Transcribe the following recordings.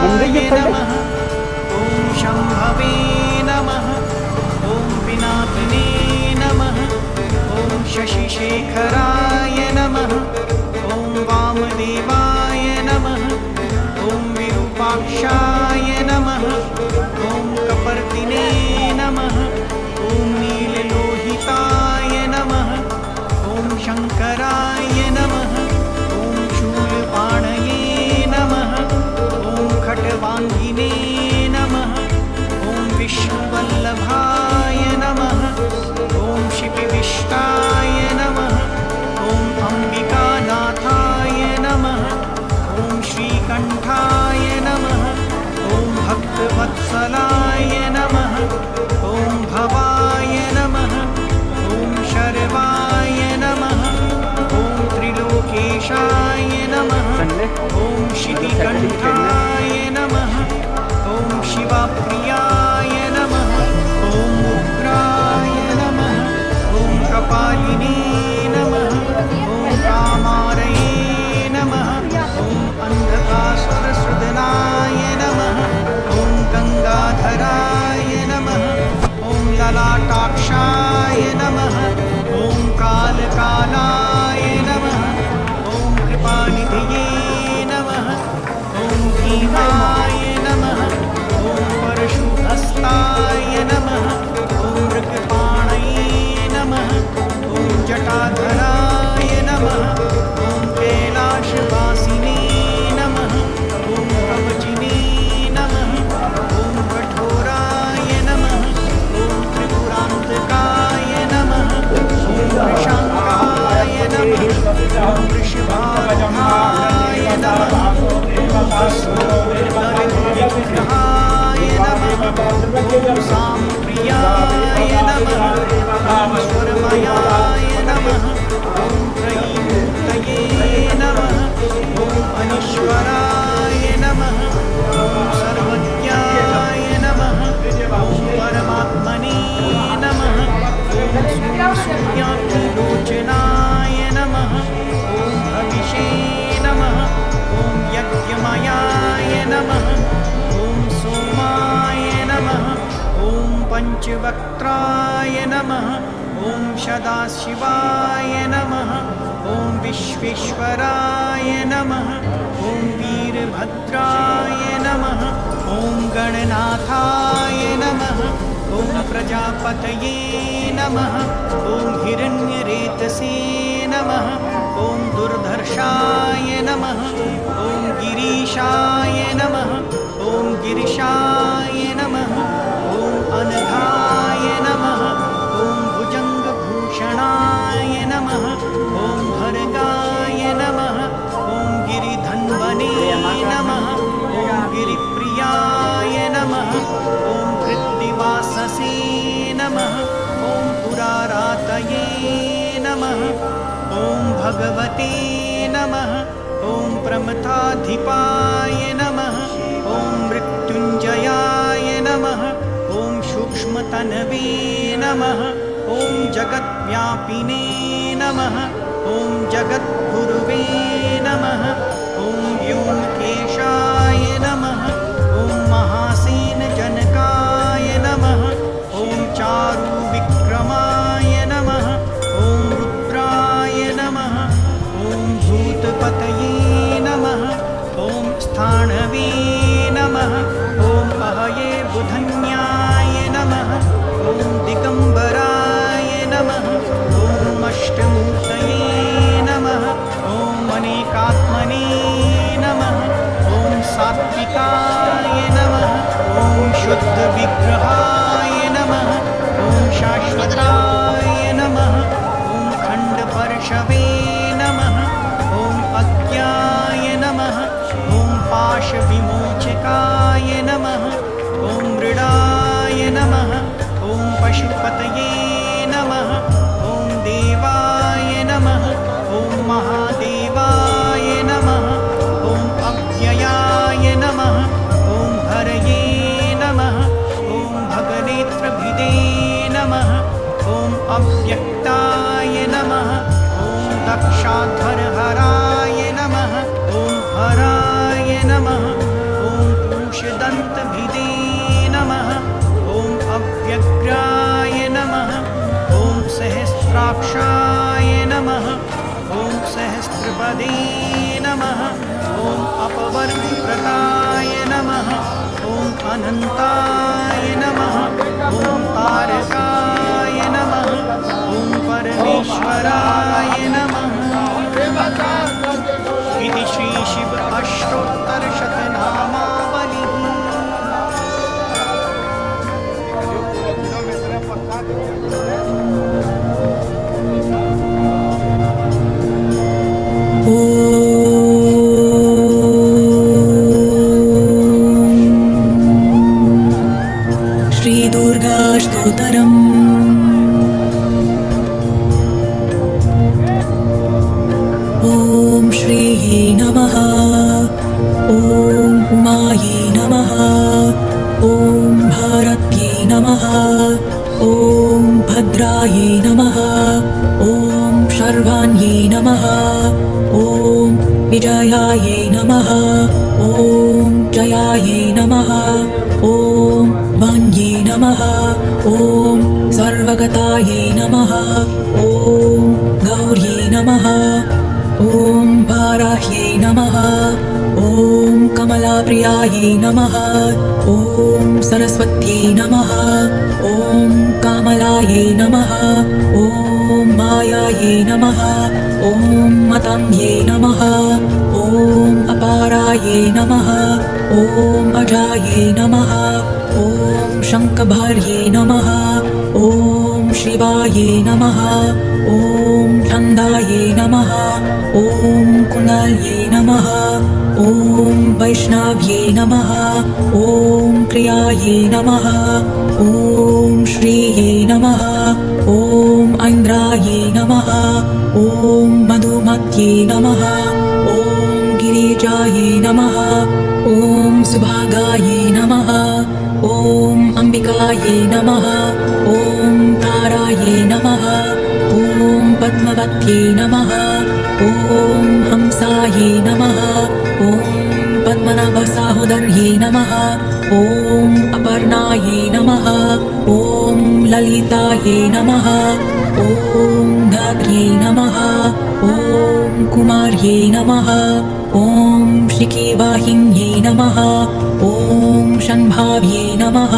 नमः। ॐ शम्भवे नमः। ॐ पिनाकिने नमः। ॐ शशिशेखराय नमः। ॐ वामदेवाय नमः। ॐ विरूपाक्षाय नमः। ॐ कपर्दिने नमः। ॐ नीललोहिताय नमः। ॐ शङ्कराय नमः। ॐ शूलपाणये नमः। ॐ खट्वाङ्गिने नमः। ॐ विष्णुवल्लभाय नमः। ॐ शिपिविष्टाय नमः। ॐ अम्बिकानाथाय नमः। ॐ श्रीकण्ठाय नमः। ॐ भक्तवत्सलाय नमः। ॐ भवाय नमः। ॐ शर्वाय नमः। ॐ त्रिलोकेशाय नमः। ॐ शितिकण्ठाय नमः। ॐ शिवप्रियाय नमः। ॐ उग्राय नमः। ॐ कपालिने नमः। ॐ कामारये नमः। ॐ अन्धकासुरसृदनाय नमः। ॐ गङ्गाधराय नमः। ॐ ललाटाक्षाय नमः। ॐ कालकालाय नमः। ॐ कृपानिधये नमः। ॐ भीमाय नमः। ॐ परशुहस्ताय नमः। ॐ मृगपाणये नमः। ॐ जटाधराय नमः। ॐ कैलाशवासिने नमः। ॐ कवचिने नमः। ॐ कठोराय नमः। ॐ त्रिपुरान्तकाय नमः। ॐ वृषाङ्काय नमः। ॐ वृषभारूढाय नमः। ॐ हस्तोर्धरविग्रहाय नमः। ॐ साम्प्रियाय नमः। ॐ स्वरमयाय नमः। ॐ त्रयीमूर्तये नमः। ॐ अनीश्वराय नमः। ॐ सर्वज्ञाय नमः। ॐ परमात्मने नमः। ॐ सूर्याग्निलोचनाय नमः। ॐ हविषे नमः। ॐ यज्ञमयाय नमः। ॐ सोमाय नमः। ॐ पञ्चवक्त्राय नमः। ॐ सदाशिवाय नमः। ॐ विश्वेश्वराय नमः। ॐ वीरभद्राय नमः। ॐ गणनाथाय नमः। ॐ प्रजापतये नमः। ॐ हिरण्यरेतसे नमः। ॐ दुर्धर्षाय नमः। ॐ गिरीशाय नमः। ॐ गिरिशाय नमः। ॐ अनघाय नमः। ॐ भुजङ्गभूषणाय नमः। ॐ भर्गाय नमः। ॐ गिरिधन्वने नमः। ॐ गिरिप्रियाय नमः। ॐ कृत्तिवाससे नमः। ॐ पुरारातये नमः। ॐ भगवते नमः। ॐ प्रमथाधिपाय नमः। ॐ मृत्युञ्जयाय नमः। ॐ सूक्ष्मतनवे नमः। ॐ जगद्व्यापिने नमः। ॐ जगद्गुरुवे नमः। ॐ व्योमकेशाय नमः। ॐ महासेनजनकाय नमः। ॐ चारुविक्रमाय नमः। ॐ रुद्राय नमः। ॐ भूतपतये नमः। ॐ स्थाणवे नमः। ॐ अहये बुधन्याय नमः। ॐ दिगम्बराय नमः। ॐ अष्टमूर्तये नमः। ॐ अनेकात्मने नमः। ॐ सात्विकाय नमः। ॐ शुद्धविग्रहाय नमः। ॐ शाश्वताय नमः। ॐ खण्डपर्शवे नमः। ॐ अज्ञाय नमः। ॐ पाशविमोचकाय नमः। ॐ मृडाय नमः। ॐ पशुपतये नमः। ॐ देवाय नमः। ॐ महादेवाय नमः। ॐ अव्ययाय नमः। ॐ हरये नमः। ॐ भगनेत्रभिदे नमः। ॐ अव्यक्ताय नमः। ॐ दक्षाध्वरहराय नमः। ॐ हराय नमः। ॐ व्यग्राय नमः ॐ सहस्राक्षाय नमः ॐ सहस्रपदे नमः ॐ अपवर्प्रताय नमः ॐ अनन्ताय नमः ॐ तारकाय नमः ॐ परमेश्वराय नमः इति श्रीशिव अष्टोत्तरशतनामावलिः। श्रीदुर्गाष्टोत्तरम्। ॐ श्रीः नमः ॐ उमायै नमः ॐ भारत्यै नमः ॐ भद्रायै नमः ॐ शर्वाण्यै नमः ॐ विजयायै नमः ॐ जयायै नमः ॐ वाण्यै नमः ॐ सर्वगतायै नमः ॐ गौर्यै नमः ॐ वाराह्यै नमः ॐ कमलाप्रियायै नमः ॐ सरस्वत्यै नमः ॐ कामलायै नमः ॐ मायायै नमः ॐ मताङ्ग्यै नमः ॐ अपारायै नमः ॐ अजायै नमः ॐ शङ्खभार्यै नमः ॐ शिवायै नमः ॐ छन्दायै नमः ॐ कुण्डाल्यै नमः ॐ वैष्णव्यै नमः ॐ क्रियायै नमः ॐ श्रीयै नमः ॐ ऐन्द्रायै नमः ॐ मधुमत्यै नमः ॐ गिरिजायै नमः ॐ सुभागायै नमः ॐ अम्बिकायै नमः ॐ तारायै नमः ॐ पद्मवत्यै नमः ॐ हंसायै नमः ॐ पद्मनाभसाहोदर्यै नमः ॐ अपर्णायै नमः ॐ ललितायै नमः ॐ धात्र्यै नमः ॐ कुमार्यै नमः ॐ शिखिवाहिन्यै नमः ॐ शन्भाव्यै नमः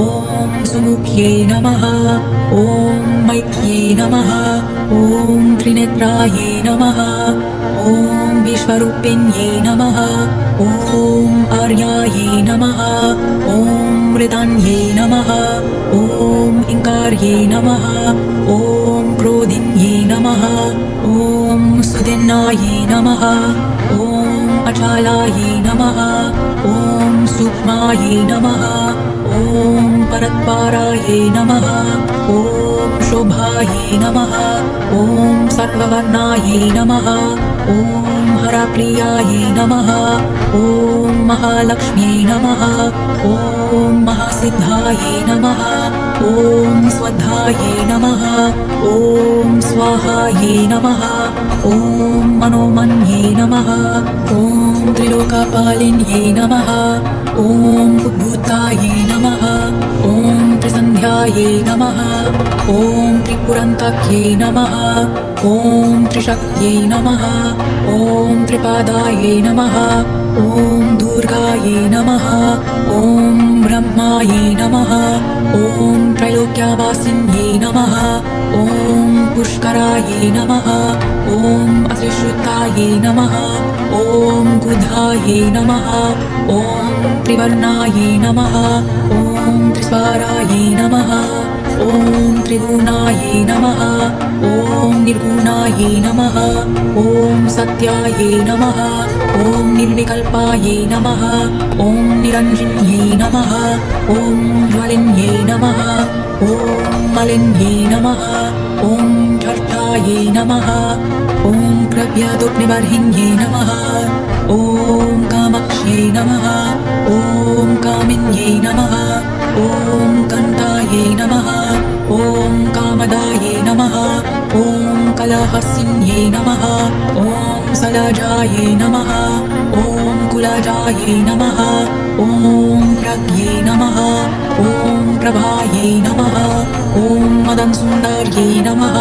ॐ सुमुख्यै नमः ॐ मैत्र्यै नमः ॐ त्रिनेत्रायै नमः ॐ विश्वरूपिण्यै नमः ॐ आर्यायै नमः ॐ मृदान्यै नमः ॐ इंकार्यै नमः ॐ क्रोधिन्यै नमः ॐ सुदिन्नायै नमः ॐ अचालायै नमः ॐ सूक्ष्मायै नमः ॐ परत्पारायै नमः ॐ शोभायै नमः ॐ सर्ववर्णायै नमः ॐ हरप्रियायै नमः ॐ महालक्ष्म्यै नमः ॐ महासिद्धायै नमः ॐ स्वधायै नमः ॐ स्वाहायै नमः ॐ मनोमन्यै नमः ॐ त्रिलोकपालिन्यै नमः ॐ उद्भूतायै नमः ॐ त्रिसन्ध्यायै नमः ॐ त्रिपुरन्तक्यै नमः ॐ त्रिशक्त्यै नमः ॐ त्रिपादायै नमः ॐ दुर्गायै नमः ॐ ब्रह्मायै नमः ॐ त्रैलोक्यवासिन्यै नमः ॐ पुष्करायै नमः ॐ अश्रिश्रुतायै नमः ॐ गुधायै नमः ॐ त्रिवर्णायै नमः ॐ त्रिस्वरायै नमः ॐ त्रिगुणायै नमः ॐ निर्गुणायै नमः ॐ सत्यायै नमः ॐ निर्विकल्पायै नमः ॐ निरञ्जन्यै नमः ॐ ज्वलिन्यै नमः ॐ मलिन्यै नमः ॐ ठट्टायै नमः ॐ प्रव्यादुग्निबर्हिन्यै नमः ॐ कामक्ष्यै नमः ॐ कामिन्यै नमः ॐ कन्तायै नमः ॐ कामदायै नमः ॐ कलहसिन्यै नमः ॐ सलजायै नमः ॐ कुलजायै नमः ॐ प्रज्ञै नमः ॐ प्रभायै नमः ॐ मदनसुन्दर्यै नमः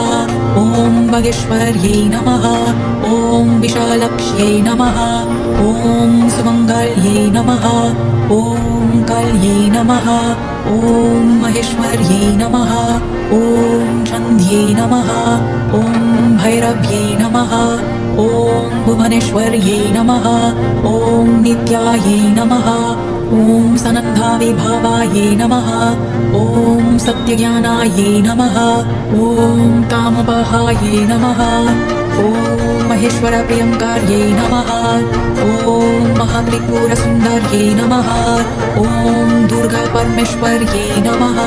ॐ भगेश्वर्यै नमः ॐ विशालक्ष्यै नमः ॐ सुमङ्गल्यै नमः ॐ कल्यै नमः ॐ महेश्वर्यै नमः ॐ चन्द्यै नमः ॐ भैरव्यै नमः ॐ भुवनेश्वर्यै नमः ॐ नित्यायै नमः ॐ सनन्दाविभावायै नमः ॐ सत्यज्ञानायै नमः ॐ कामपहायै नमः ॐ महेश्वरप्रियङ्कार्यै नमः ॐ महात्रिपुरसुन्दर्यै नमः ॐ दुर्गापरमेश्वर्यै नमः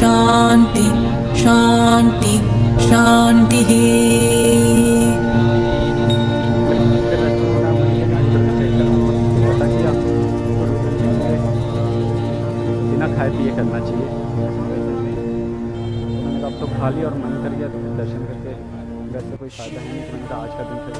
शान्ति शान्ति शान्तिः बिना खाए पिए करना चाहिए। मैंने कहा अब तो खा लिया और मन कर गया तो फिर दर्शन करके वैसे कोई फ़ायदा है नहीं, तो मैंने कहा आज का दिन फिर